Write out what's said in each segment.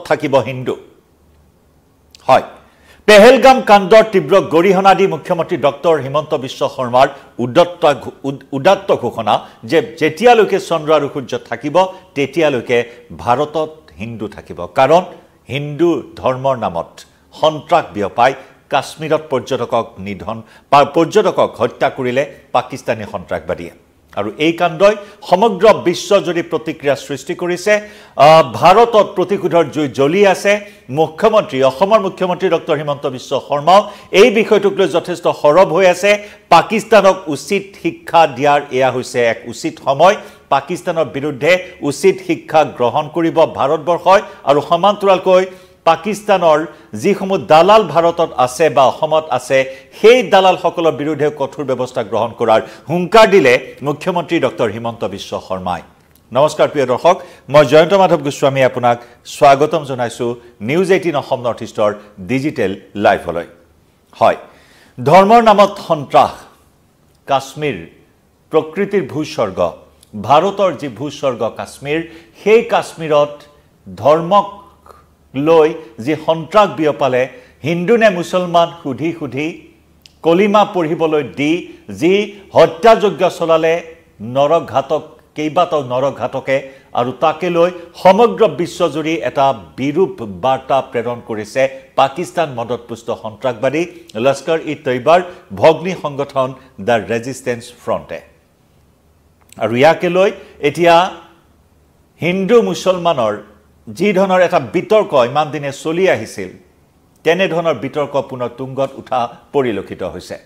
থাকিব হিন্দু হয় পেহেলগাম কাণ্ডৰ তীব্ৰ গৰিহণা দি মুখ্যমন্ত্ৰী ডক্টৰ হিমন্ত বিশ্ব শৰ্মাৰ উদাত্ত ঘোষণা যে যেতিয়ালৈকে চন্দ্ৰ আৰু সূৰ্য থাকিব তেতিয়ালৈকে ভাৰতত হিন্দু থাকিব কাৰণ হিন্দু ধৰ্মৰ নামত সন্ত্ৰাস বিয়পাই কাশ্মীৰত পৰ্যটকক হত্যা কৰিলে পাকিস্তানী সন্ত্ৰাসবাদীয়ে আৰু এই কাণ্ডই সমগ্ৰ বিশ্বজুৰি প্ৰতিক্ৰিয়া সৃষ্টি কৰিছে ভাৰতত প্ৰতিশোধৰ জুই জ্বলি আছে অসমৰ মুখ্যমন্ত্ৰী ডক্টৰ হিমন্ত বিশ্ব শৰ্মাও এই বিষয়টোক লৈ যথেষ্ট সৰব হৈ আছে পাকিস্তানক উচিত শিক্ষা দিয়াৰ এয়া হৈছে এক উচিত সময় পাকিস্তানৰ বিৰুদ্ধে উচিত শিক্ষা গ্ৰহণ কৰিব ভাৰতবৰ্ষই আৰু সমান্তৰালকৈ পাকিস্তানৰ যিসমূহ দালাল ভাৰতত আছে বা অসমত আছে সেই দালাল সকলৰ বিৰুদ্ধে কঠোৰ ব্যৱস্থা গ্ৰহণ কৰাৰ হুংকাৰ দিলে মুখ্যমন্ত্ৰী ডক্টৰ হিমন্ত বিশ্ব শৰ্মাই নমস্কাৰ প্ৰিয় দৰ্শক মই জয়ন্ত মাধৱ গোস্বামী আপোনাক স্বাগতম জনাইছো নিউজ 18 অসম নৰ্থ ইষ্টৰ ডিজিটেল লাইভলৈ হয় ধৰ্মৰ নামত সন্ত্ৰাস কাশ্মীৰ প্ৰকৃতিৰ ভূস্বৰ্গ ভাৰতৰ যি ভূস্বৰ্গ কাশ্মীৰ সেই কাশ্মীৰত ধৰ্মক লৈ যি সন্ত্ৰাস বিয়পালে হিন্দু নে মুছলমান সুধি কলিমা পঢ়িবলৈ দি যি হত্যাযজ্ঞ চলালে নৰঘাতক কেইবাটাও নৰঘাতকে আৰু তাকে লৈ সমগ্ৰ বিশ্বজুৰি এটা বিৰূপ বাৰ্তা প্ৰেৰণ কৰিছে পাকিস্তান মদতপুষ্ট সন্ত্ৰাসবাদী লস্কৰ-ই-তৈবাৰ ভগ্নী সংগঠন দ্য ৰেজিষ্টেন্স ফ্ৰণ্টে আৰু ইয়াকে লৈ এতিয়া হিন্দু মুছলমানৰ যি ধৰণৰ এটা বিতৰ্ক ইমান দিনে চলি আহিছিল তেনে ধৰণৰ বিতৰ্ক পুনৰ তুংগত উঠা পৰিলক্ষিত হৈছে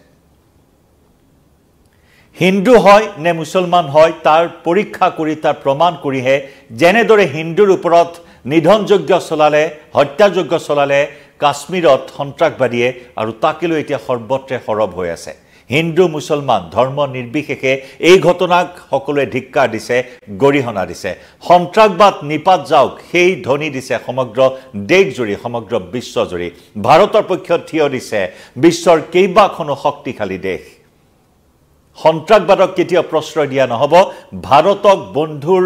হিন্দু হয় নে মুছলমান হয় তাৰ পৰীক্ষা কৰি তাৰ প্ৰমাণ কৰিহে যেনেদৰে হিন্দুৰ ওপৰত নিধনযজ্ঞ চলালে হত্যাযজ্ঞ চলালে কাশ্মীৰত সন্ত্ৰাসবাদীয়ে আৰু তাকে লৈ এতিয়া সৰ্বত্ৰে সৰব হৈ আছে হিন্দু মুছলমান ধৰ্ম নিৰ্বিশেষে এই ঘটনাক সকলোৱে ধিক্কাৰ দিছে গৰিহণা দিছে সন্ত্ৰাসবাদ নিপাত যাওক সেই ধ্বনি দিছে সমগ্ৰ দেশজুৰি সমগ্ৰ বিশ্বজুৰি ভাৰতৰ পক্ষত থিয় দিছে বিশ্বৰ কেইবাখনো শক্তিশালী দেশ সন্ত্ৰাসবাদক কেতিয়া প্ৰশ্ৰয় দিয়া নহব ভাৰতক বন্ধুৰ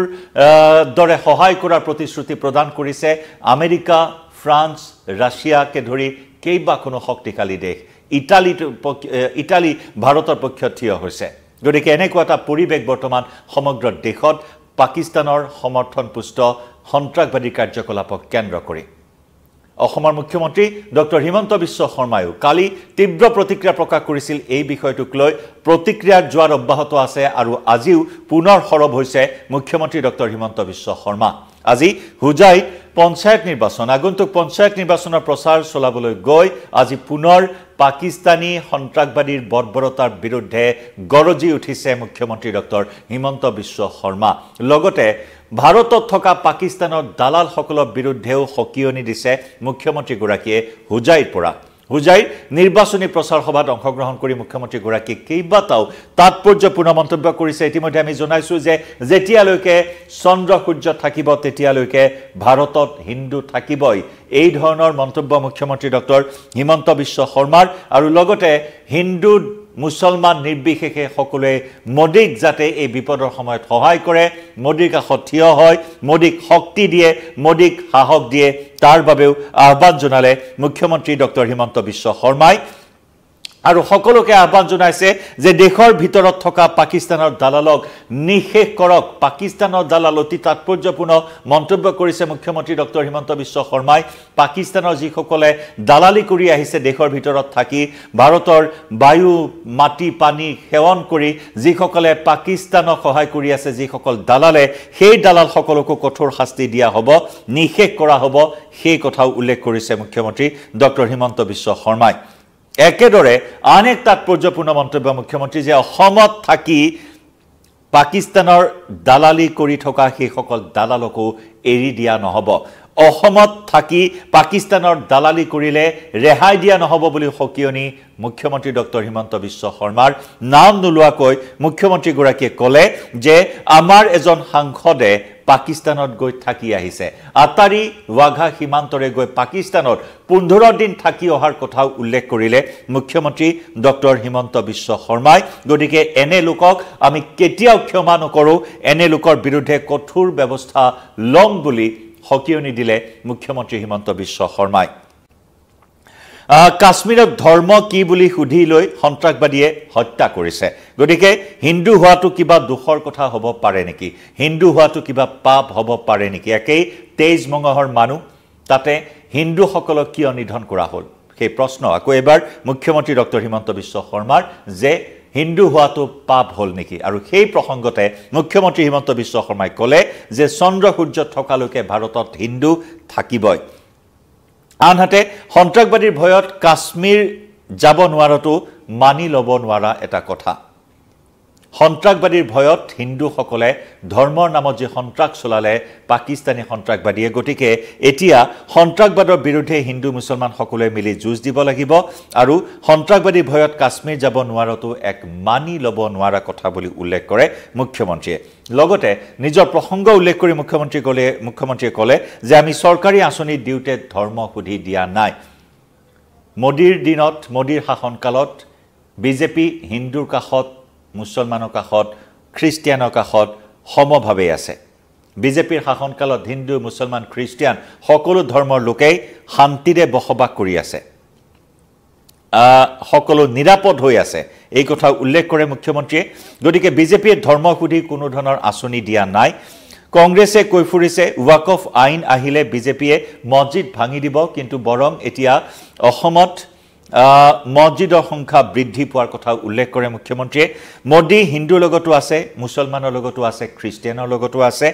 দৰে সহায় কৰাৰ প্ৰতিশ্ৰুতি প্ৰদান কৰিছে আমেৰিকা ফ্ৰান্স ৰাছিয়াকে ধৰি কেইবাখনো শক্তিশালী দেশ ইটালী ভাৰতৰ পক্ষত থিয় হৈছে গতিকে এনেকুৱা এটা পৰিৱেশ বৰ্তমান সমগ্ৰ দেশত পাকিস্তানৰ সমৰ্থনপুষ্ট সন্ত্ৰাসবাদী কাৰ্যকলাপক কেন্দ্ৰ কৰি অসমৰ মুখ্যমন্ত্ৰী ডক্টৰ হিমন্ত বিশ্ব শৰ্মায়ো কালি তীব্ৰ প্ৰতিক্ৰিয়া প্ৰকাশ কৰিছিল এই বিষয়টোক লৈ প্ৰতিক্ৰিয়াৰ জোৱাৰ অব্যাহত আছে আৰু আজিও পুনৰ সৰব হৈছে মুখ্যমন্ত্ৰী ডক্টৰ হিমন্ত বিশ্ব শৰ্মা আজি হুজাইত পঞ্চায়ত নিৰ্বাচন আগন্তুক পঞ্চায়ত নিৰ্বাচনৰ প্ৰচাৰ চলাবলৈ গৈ আজি পুনৰ পাকিস্তানী সন্ত্ৰাসবাদীৰ বৰ্বৰতাৰ বিৰুদ্ধে গৰজি উঠিছে মুখ্যমন্ত্ৰী ডক্টৰ হিমন্ত বিশ্ব শৰ্মা লগতে ভাৰতত থকা পাকিস্তানৰ দালাল সকলৰ বিৰুদ্ধেও হকিয়নি দিছে মুখ্যমন্ত্ৰী গৰাকীয়ে হুজাইৰ নিৰ্বাচনী প্ৰচাৰ সভাত অংশগ্ৰহণ কৰি মুখ্যমন্ত্ৰী গৰাকীয়ে কেইবাটাও তাৎপৰ্যপূৰ্ণ মন্তব্য কৰিছে ইতিমধ্যে আমি জনাইছো যে যেতিয়ালৈকে চন্দ্ৰ সূৰ্য থাকিব তেতিয়ালৈকে ভাৰতত হিন্দু থাকিবই এই ধৰণৰ মন্তব্য মুখ্যমন্ত্ৰী ডক্টৰ হিমন্ত বিশ্ব শৰ্মাৰ আৰু লগতে হিন্দু মুছলমান নিৰ্বিশেষে সকলোৱে মোদীক যাতে এই বিপদৰ সময়ত সহায় কৰে মোদীৰ কাষত থিয় হয় মোদীক শক্তি দিয়ে মোদীক সাহস দিয়ে তাৰ বাবেও আহ্বান জনালে মুখ্যমন্ত্ৰী ডক্টৰ হিমন্ত বিশ্ব শৰ্মাই আৰু সকলোকে আহ্বান জনাইছে যে দেশৰ ভিতৰত থকা পাকিস্তানৰ দালালক নিষেধ কৰক পাকিস্তানৰ দালাল অতি তাৎপৰ্যপূৰ্ণ মন্তব্য কৰিছে মুখ্যমন্ত্ৰী ডক্টৰ হিমন্ত বিশ্ব শৰ্মাই পাকিস্তানৰ যিসকলে দালালি কৰি আহিছে দেশৰ ভিতৰত থাকি ভাৰতৰ বায়ু মাটি পানী সেৱন কৰি যিসকলে পাকিস্তানক সহায় কৰি আছে যিসকল দালালে সেই দালাল সকলকো কঠোৰ শাস্তি দিয়া হ'ব নিষেধ কৰা হ'ব সেই কথাও উল্লেখ কৰিছে মুখ্যমন্ত্ৰী ডক্টৰ হিমন্ত বিশ্ব শৰ্মাই একেদৰে আন এক তাৎপৰ্যপূৰ্ণ মন্তব্য মুখ্যমন্ত্ৰী যে অসমত থাকি পাকিস্তানৰ দালালি কৰি থকা সেই সকল দালালকো এৰি দিয়া নহব অসমত থাকি পাকিস্তানৰ দালালি কৰিলে ৰেহাই দিয়া নহব বুলি হকিয়নি মুখ্যমন্ত্ৰী ডক্টৰ হিমন্ত বিশ্ব শৰ্মাৰ নাম নোলোৱাকৈ মুখ্যমন্ত্ৰী গৰাকীয়ে ক'লে যে আমাৰ এজন সাংসদে পাকিস্তানত গৈ থাকি আহিছে আতাৰি ৱাঘা সীমান্তৰে গৈ পাকিস্তানত 15 দিন থাকি অহাৰ কথাও উল্লেখ কৰিলে মুখ্যমন্ত্ৰী ডক্টৰ হিমন্ত বিশ্ব শৰ্মাই গতিকে এনে লোকক আমি কেতিয়াও ক্ষমা নকৰো এনে লোকৰ বিৰুদ্ধে কঠোৰ ব্যৱস্থা লম বুলি হকিয়নি দিলে মুখ্যমন্ত্ৰী হিমন্ত বিশ্ব শৰ্মাই কাশ্মীৰক ধৰ্ম কি বুলি সুধি লৈ সন্ত্ৰাসবাদীয়ে হত্যা কৰিছে গতিকে হিন্দু হোৱাটো কিবা দুখৰ কথা হ'ব পাৰে নেকি হিন্দু হোৱাটো কিবা পাপ হ'ব পাৰে নেকি একেই 23 মঙহৰ মানুহ তাতে হিন্দুসকলক কিয় নিধন কৰা হ'ল সেই প্ৰশ্ন আকৌ এবাৰ মুখ্যমন্ত্ৰী ডক্টৰ হিমন্ত বিশ্ব শৰ্মাৰ যে হিন্দু হোৱাটো পাপ হ'ল নেকি আৰু সেই প্ৰসংগতে মুখ্যমন্ত্ৰী হিমন্ত বিশ্ব শৰ্মাই ক'লে যে চন্দ্ৰ সূৰ্য থকালৈকে ভাৰতত হিন্দু থাকিবই আনহাতে সন্ত্ৰাসবাদীৰ ভয়ত কাশ্মীৰ যাব নোৱাৰাটো মানি ল'ব নোৱাৰা এটা কথা সন্ত্ৰাসবাদীৰ ভয়ত হিন্দুসকলে ধৰ্মৰ নামত যে সন্ত্ৰাস চলালে পাকিস্তানী সন্ত্ৰাসবাদীয়ে গতিকে এতিয়া সন্ত্ৰাসবাদৰ বিৰুদ্ধে হিন্দু মুছলমান সকলোৱে মিলি যুঁজ দিব লাগিব আৰু সন্ত্ৰাসবাদীৰ ভয়ত কাশ্মীৰ যাব নোৱাৰাটো এক মানি ল'ব নোৱাৰা কথা বুলি উল্লেখ কৰে মুখ্যমন্ত্ৰীয়ে লগতে নিজৰ প্ৰসংগ উল্লেখ কৰি মুখ্যমন্ত্ৰীয়ে ক'লে যে আমি চৰকাৰী আঁচনি দিওঁতে ধৰ্ম সুধি দিয়া নাই মোদীৰ দিনত মোদীৰ শাসনকালত বিজেপি হিন্দুৰ কাষত মুছলমানৰ কাষত খ্ৰীষ্টিয়ানৰ কাষত সমভাৱে আছে বিজেপিৰ শাসনকালত হিন্দু মুছলমান খ্ৰীষ্টিয়ান সকলো ধৰ্মৰ লোকেই শান্তিৰে বসবাস কৰি আছে সকলো নিৰাপদ হৈ আছে এই কথা উল্লেখ কৰে মুখ্যমন্ত্ৰীয়ে গতিকে বিজেপিয়ে ধৰ্ম সুধি কোনো ধৰণৰ আঁচনি দিয়া নাই কংগ্ৰেছে কৈ ফুৰিছে ৱাকফ আইন আহিলে বিজেপিয়ে মছজিদ ভাঙি দিব কিন্তু বৰং এতিয়া অসমত মছজিদৰ সংখ্যা বৃদ্ধি পোৱাৰ কথা উল্লেখ কৰে মুখ্যমন্ত্ৰীয়ে মোদী হিন্দুৰ লগতো আছে মুছলমানৰ লগতো আছে খ্ৰীষ্টিয়ানৰ লগতো আছে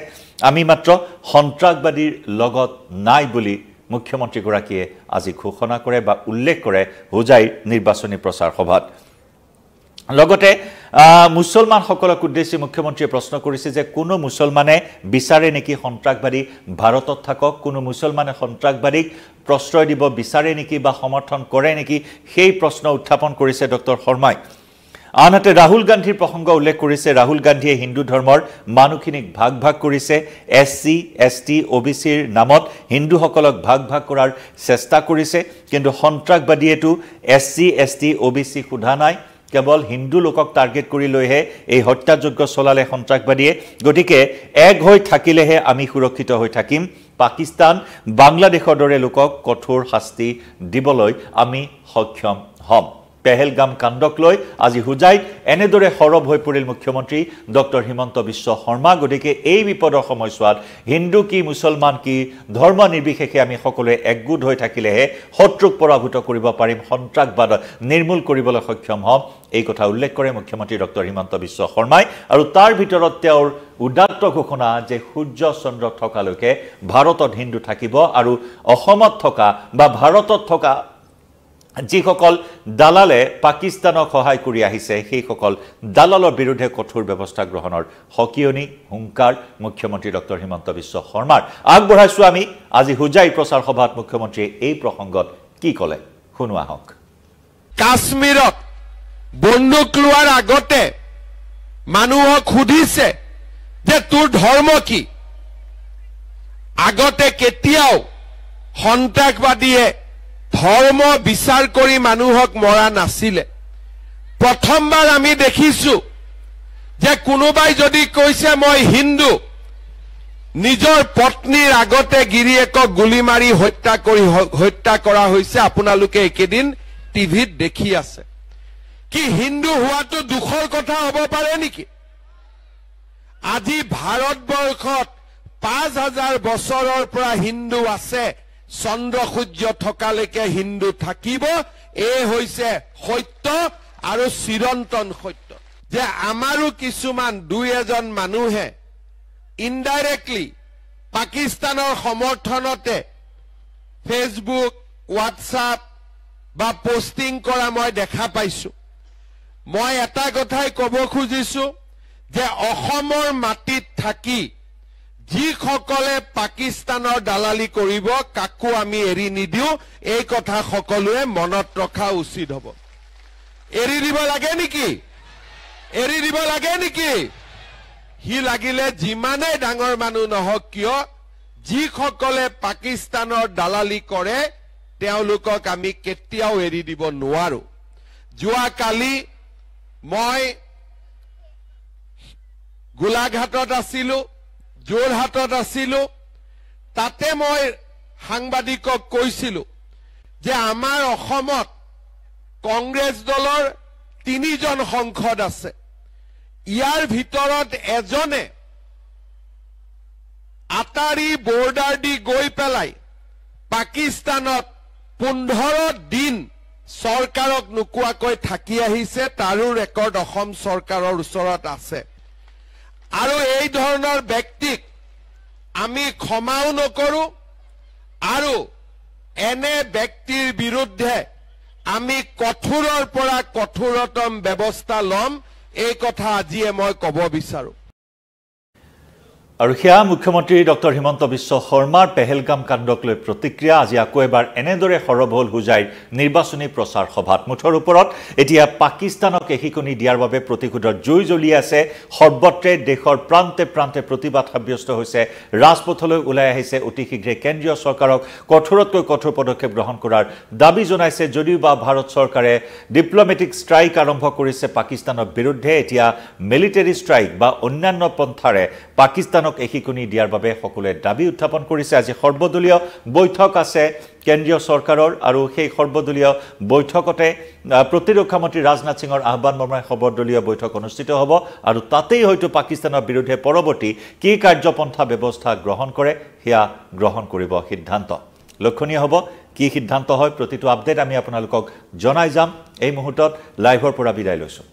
আমি মাত্ৰ সন্ত্ৰাসবাদীৰ লগত নাই বুলি মুখ্যমন্ত্ৰীগৰাকীয়ে আজি ঘোষণা কৰে বা উল্লেখ কৰে হোজাইৰ নিৰ্বাচনী প্ৰচাৰ সভাত লগতে মুছলমানসকলক উদ্দেশ্যি মুখ্যমন্ত্ৰীয়ে প্ৰশ্ন কৰিছে যে কোনো মুছলমানে বিচাৰে নেকি সন্ত্ৰাসবাদী ভাৰতত থাকক কোনো মুছলমানে সন্ত্ৰাসবাদীক প্ৰশ্ৰয় দিব বিচাৰে নেকি বা সমৰ্থন কৰে নেকি সেই প্ৰশ্ন উত্থাপন কৰিছে ডক্টৰ শৰ্মাই আনহাতে ৰাহুল গান্ধীৰ প্ৰসংগ উল্লেখ কৰিছে ৰাহুল গান্ধীয়ে হিন্দু ধৰ্মৰ মানুহখিনিক ভাগ ভাগ কৰিছে এছচি এছটি ওবিচিৰ নামত হিন্দুসকলক ভাগ ভাগ কৰাৰ চেষ্টা কৰিছে কিন্তু সন্ত্ৰাসবাদীয়েটো এছচি এছটি ওবিচি সোধা নাই কেৱল হিন্দু লোকক টাৰ্গেট কৰি লৈহে এই হত্যাযোগ্য চলালে সন্ত্ৰাসবাদীয়ে গতিকে এক হৈ থাকিলেহে আমি সুৰক্ষিত হৈ থাকিম পাকিস্তান বাংলাদেশৰ দৰে লোকক কঠোৰ শাস্তি দিবলৈ আমি সক্ষম হ'ম পেহেলগাম কাণ্ডক লৈ আজি হুজাইত এনেদৰে সৰব হৈ পৰিল মুখ্যমন্ত্ৰী ডক্টৰ হিমন্ত বিশ্ব শৰ্মা গতিকে এই বিপদৰ সময়ছোৱাত হিন্দু কি মুছলমান কি ধৰ্ম নিৰ্বিশেষে আমি সকলোৱে একগোট হৈ থাকিলেহে শত্ৰুক পৰাভূত কৰিব পাৰিম সন্ত্ৰাসবাদ নিৰ্মূল কৰিবলৈ সক্ষম হ'ম এই কথা উল্লেখ কৰে মুখ্যমন্ত্ৰী ডক্টৰ হিমন্ত বিশ্ব শৰ্মাই আৰু তাৰ ভিতৰত তেওঁৰ উদাত্ত ঘোষণা যে সূৰ্য চন্দ্ৰ থকালৈকে ভাৰতত হিন্দু থাকিব আৰু অসমত থকা বা ভাৰতত থকা যিসকল দালালে পাকিস্তানক সহায় কৰি আহিছে সেইসকল দালালৰ বিৰুদ্ধে কঠোৰ ব্যৱস্থা গ্ৰহণৰ হকিয়নি হুংকাৰ মুখ্যমন্ত্ৰী ডক্টৰ হিমন্ত বিশ্ব শৰ্মাৰ আগবঢ়াইছো আমি আজি হুজাই প্ৰচাৰ সভাত মুখ্যমন্ত্ৰীয়ে এই প্ৰসংগত কি ক'লে শুনো আহক কাশ্মীৰত বন্দুক লোৱাৰ আগতে মানুহক সুধিছে যে তোৰ ধৰ্ম কি আগতে কেতিয়াও সন্ত্ৰাসবাদীয়ে ধৰ্ম বিচাৰ কৰি মানুহক মৰা নাছিলে প্ৰথমবাৰ আমি দেখিছো যে কোনোবাই যদি কৈছে মই হিন্দু নিজৰ পত্নীৰ আগতে গিৰিয়েকক গুলি মাৰি হত্যা কৰা হৈছে আপোনালোকে একেদিন টিভিত দেখি আছে কি হিন্দু হোৱাটো দুখৰ কথা হ'ব পাৰে নেকি আজি ভাৰতবৰ্ষত 5000 বছৰৰ পৰা হিন্দু আছে চন্দ্ৰ সূৰ্য থকালৈকে হিন্দু থাকিব এই হৈছে সত্য আৰু চিৰন্তন সত্য যে আমাৰো কিছুমান দুই এজন মানুহে ইনডাইৰেক্টলি পাকিস্তানৰ সমৰ্থনতে ফেসবুক হোৱাটছআপ বা পোষ্টিং কৰা মই দেখা পাইছো মই এটা কথাই ক'ব খুজিছো যে অসমৰ মাটিত থাকি যিসকলে পাকিস্তানৰ দালালি কৰিব কাকো আমি এৰি নিদিও এই কথা সকলোৱে মনত ৰখা উচিত হ'ব এৰি দিব লাগে নেকি হি লাগিলে যিমানে ডাঙৰ মানুহ নহওক কিয় যিসকলে পাকিস্তানৰ দালালি কৰে তেওঁলোকক আমি কেতিয়াও এৰি দিব নোৱাৰো যোৱা কালি মই গোলাঘাটত আছিলো যোৰহাটত আছিলো তাতে মই সাংবাদিকক কৈছিলোঁ যে আমাৰ অসমত কংগ্ৰেছ দলৰ 3জন সাংসদ আছে ইয়াৰ ভিতৰত এজনে আটাৰী বৰ্ডাৰ দি গৈ পেলাই পাকিস্তানত 15 দিন চৰকাৰক নোকোৱাকৈ থাকি আহিছে তাৰো ৰেকৰ্ড অসম চৰকাৰৰ ওচৰত আছে আৰু এই ধৰণৰ ব্যক্তিক আমি ক্ষমাও নকৰো আৰু এনে ব্যক্তিৰ বিৰুদ্ধে আমি কঠোৰৰ পৰা কঠোৰতম ব্যৱস্থা লম এই কথা আজিয়ে মই ক'ব বিচাৰো আৰু সেয়া মুখ্যমন্ত্ৰী ডক্টৰ হিমন্ত বিশ্ব শৰ্মাৰ পেহেলগাম কাণ্ডক লৈ প্ৰতিক্ৰিয়া আজি আকৌ এবাৰ এনেদৰে সৰবহল হুজাইৰ নিৰ্বাচনী প্ৰচাৰ সভাত মুঠৰ ওপৰত এতিয়া পাকিস্তানক এশিকনি দিয়াৰ বাবে প্ৰতিশোধৰ জুই জ্বলি আছে সৰ্বত্ৰে দেশৰ প্ৰান্তে প্ৰান্তে প্ৰতিবাদ সাব্যস্ত হৈছে ৰাজপথলৈ ওলাই আহিছে অতি শীঘ্ৰে কেন্দ্ৰীয় চৰকাৰক কঠোৰতকৈ কঠোৰ পদক্ষেপ গ্ৰহণ কৰাৰ দাবী জনাইছে যদিও বা ভাৰত চৰকাৰে ডিপ্লমেটিক ষ্ট্ৰাইক আৰম্ভ কৰিছে পাকিস্তানৰ বিৰুদ্ধে এতিয়া মিলিটাৰী ষ্ট্ৰাইক বা অন্যান্য পন্থাৰে পাকিস্তানক এশিকনি দিয়াৰ বাবে সকলোৱে দাবী উত্থাপন কৰিছে আজি সৰ্বদলীয় বৈঠক আছে কেন্দ্ৰীয় চৰকাৰৰ আৰু সেই সৰ্বদলীয় বৈঠকতে প্ৰতিৰক্ষা মন্ত্ৰী ৰাজনাথ সিঙৰ আহ্বান মৰ্মে সৰ্বদলীয় বৈঠক অনুষ্ঠিত হ'ব আৰু তাতেই হয়তো পাকিস্তানৰ বিৰুদ্ধে পৰৱৰ্তী কি কাৰ্যপন্থা ব্যৱস্থা গ্ৰহণ কৰে সেয়া গ্ৰহণ কৰিব সিদ্ধান্ত লক্ষণীয় হ'ব কি সিদ্ধান্ত হয় প্ৰতিটো আপডেট আমি আপোনালোকক জনাই যাম এই মুহূৰ্তত লাইভৰ পৰা বিদায় লৈছো